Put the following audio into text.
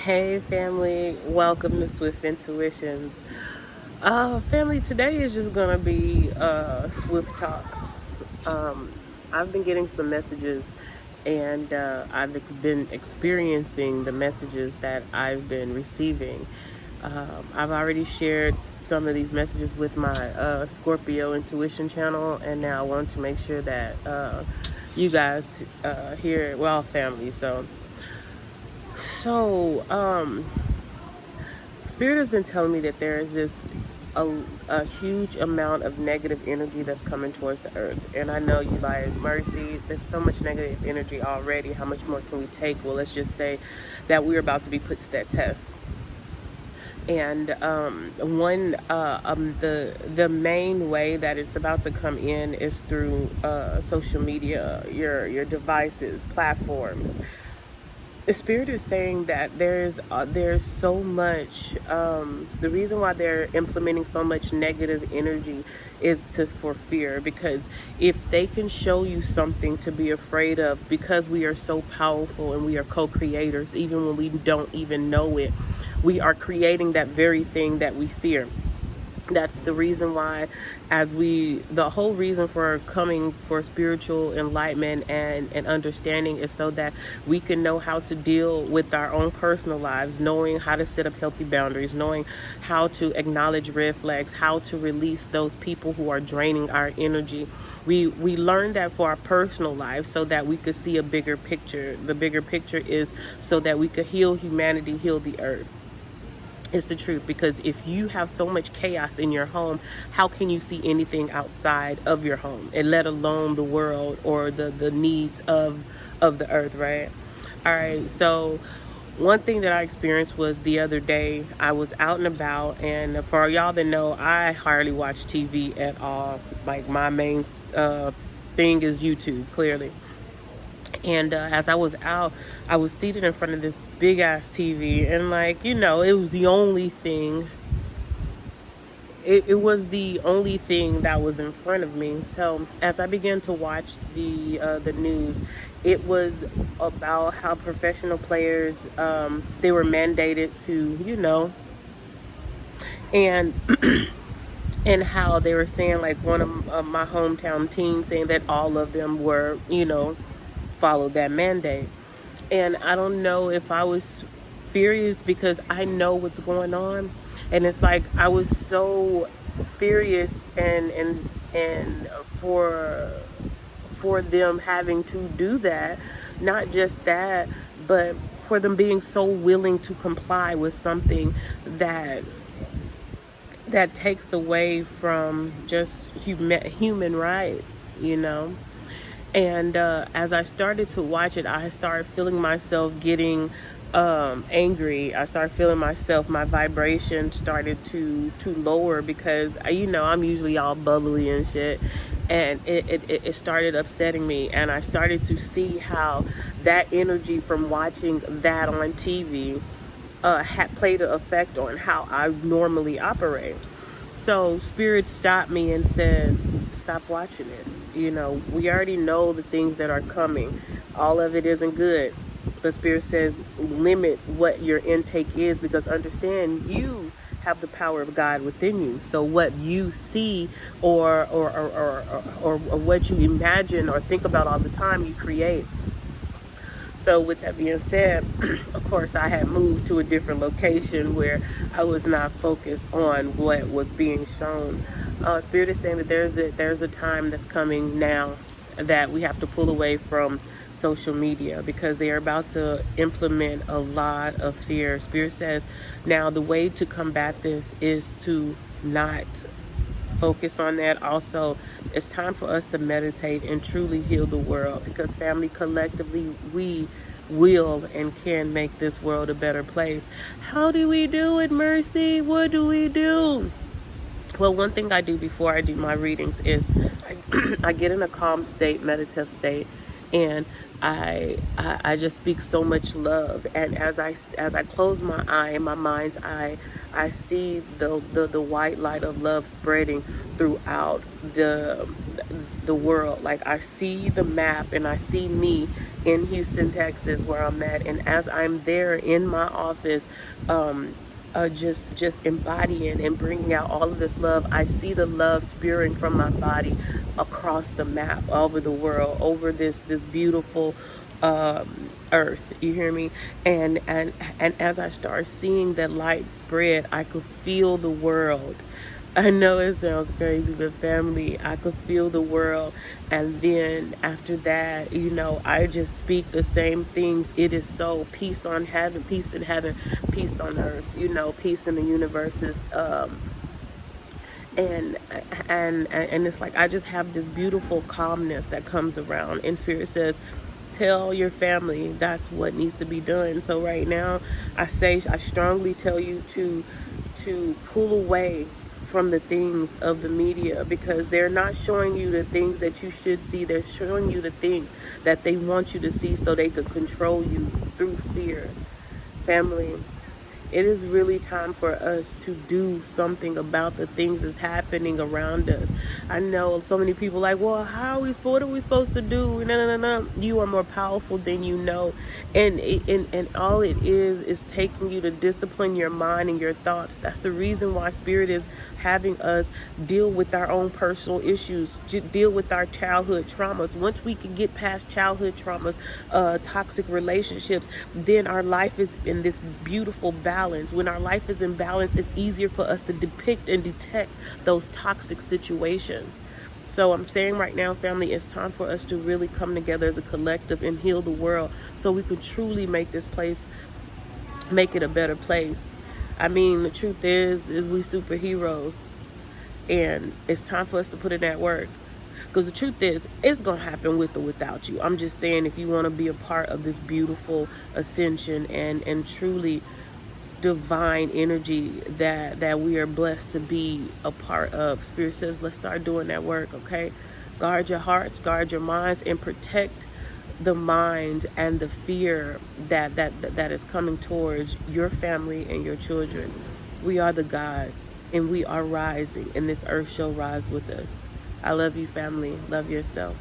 Hey family, welcome to SwiftIntuitions. Family, today is just gonna be Swift talk. I've been getting some messages, and been experiencing the messages that I've been receiving. I've already shared some of these messages with my Scorpio Intuition channel, and now I want to make sure that you guys hear. We're all family, so. Spirit has been telling me that there is a huge amount of negative energy that's coming towards the earth. And I know you like, Mercy, there's so much negative energy already. How much more can we take? Well, let's just say that we're about to be put to that test. And the main way that it's about to come in is through social media, your devices, platforms. The spirit is saying that there's so much. The reason why they're implementing so much negative energy is for fear, because if they can show you something to be afraid of, because we are so powerful and we are co-creators, even when we don't even know it, we are creating that very thing that we fear. That's the reason why, the whole reason for coming for spiritual enlightenment and understanding is so that we can know how to deal with our own personal lives, knowing how to set up healthy boundaries, knowing how to acknowledge red flags, how to release those people who are draining our energy. We learned that for our personal lives so that we could see a bigger picture. The bigger picture is so that we could heal humanity, heal the earth. It's the truth, because if you have so much chaos in your home, how can you see anything outside of your home, and let alone the world or the needs of the earth, right? All right, so one thing that I experienced was the other day I was out and about, and for y'all that know, I hardly watch TV at all. Like, my main thing is YouTube, clearly. And as I was out, I was seated in front of this big ass TV, and it was the only thing. It was the only thing that was in front of me. So as I began to watch the news, it was about how professional players, they were mandated to, and and how they were saying, like, one of my hometown teams saying that all of them were, followed that mandate. And I don't know if I was furious because I know what's going on. And it's like I was so furious and for them having to do that. Not just that, but for them being so willing to comply with something that takes away from just human rights. And as I started to watch it, I started feeling myself getting angry. I started feeling my vibration started to lower, because I'm usually all bubbly and shit. And it started upsetting me, and I started to see how that energy from watching that on TV had played an effect on how I normally operate. So Spirit stopped me and said, stop watching it. We already know the things that are coming. All of it isn't good. But Spirit says, limit what your intake is, because understand, you have the power of God within you. So what you see or what you imagine or think about all the time, you create. So with that being said, of course, I had moved to a different location where I was not focused on what was being shown. Spirit is saying that there's a time that's coming now that we have to pull away from social media, because they are about to implement a lot of fear. Spirit says now the way to combat this is to not focus on that. Also, it's time for us to meditate and truly heal the world, because family, collectively, we will and can make this world a better place. How do we do it, Mercy? What do we do? Well, one thing I do before I do my readings is I get in a calm state, meditative state, and I just speak so much love. And as I close my eye, in my mind's eye, I see the white light of love spreading throughout the world. Like, I see the map, and I see me in Houston, Texas, where I'm at. And as I'm there in my office, just embodying and bringing out all of this love, I see the love spewing from my body across the map, over the world, over this beautiful earth. You hear me? And as I start seeing that light spread, I could feel the world. I know it sounds crazy, but family, I could feel the world. And then after that, I just speak the same things. It is so. Peace on heaven, peace in heaven, peace on earth, peace in the universes. And and it's like I just have this beautiful calmness that comes around, and spirit says, tell your family that's what needs to be done. So right now, I strongly tell you to pull away from the things of the media, because they're not showing you the things that you should see. They're showing you the things that they want you to see so they could control you through fear. Family, it is really time for us to do something about the things that's happening around us. I know so many people like, well, what are we supposed to do? No, no, no, no. You are more powerful than you know. And all it is taking you to discipline your mind and your thoughts. That's the reason why Spirit is having us deal with our own personal issues, deal with our childhood traumas. Once we can get past childhood traumas, toxic relationships, then our life is in this beautiful balance. When our life is in balance, it's easier for us to depict and detect those toxic situations. So I'm saying right now, family, it's time for us to really come together as a collective and heal the world, so we could truly make this place, make it a better place. I mean, the truth is we superheroes, and it's time for us to put in that work. Because the truth is, it's going to happen with or without you. I'm just saying, if you want to be a part of this beautiful ascension and truly divine energy that we are blessed to be a part of, Spirit says, let's start doing that work, okay? Guard your hearts, guard your minds, and protect the mind and the fear that is coming towards your family and your children. We are the gods, and we are rising, and this earth shall rise with us. I love you, family. Love yourself.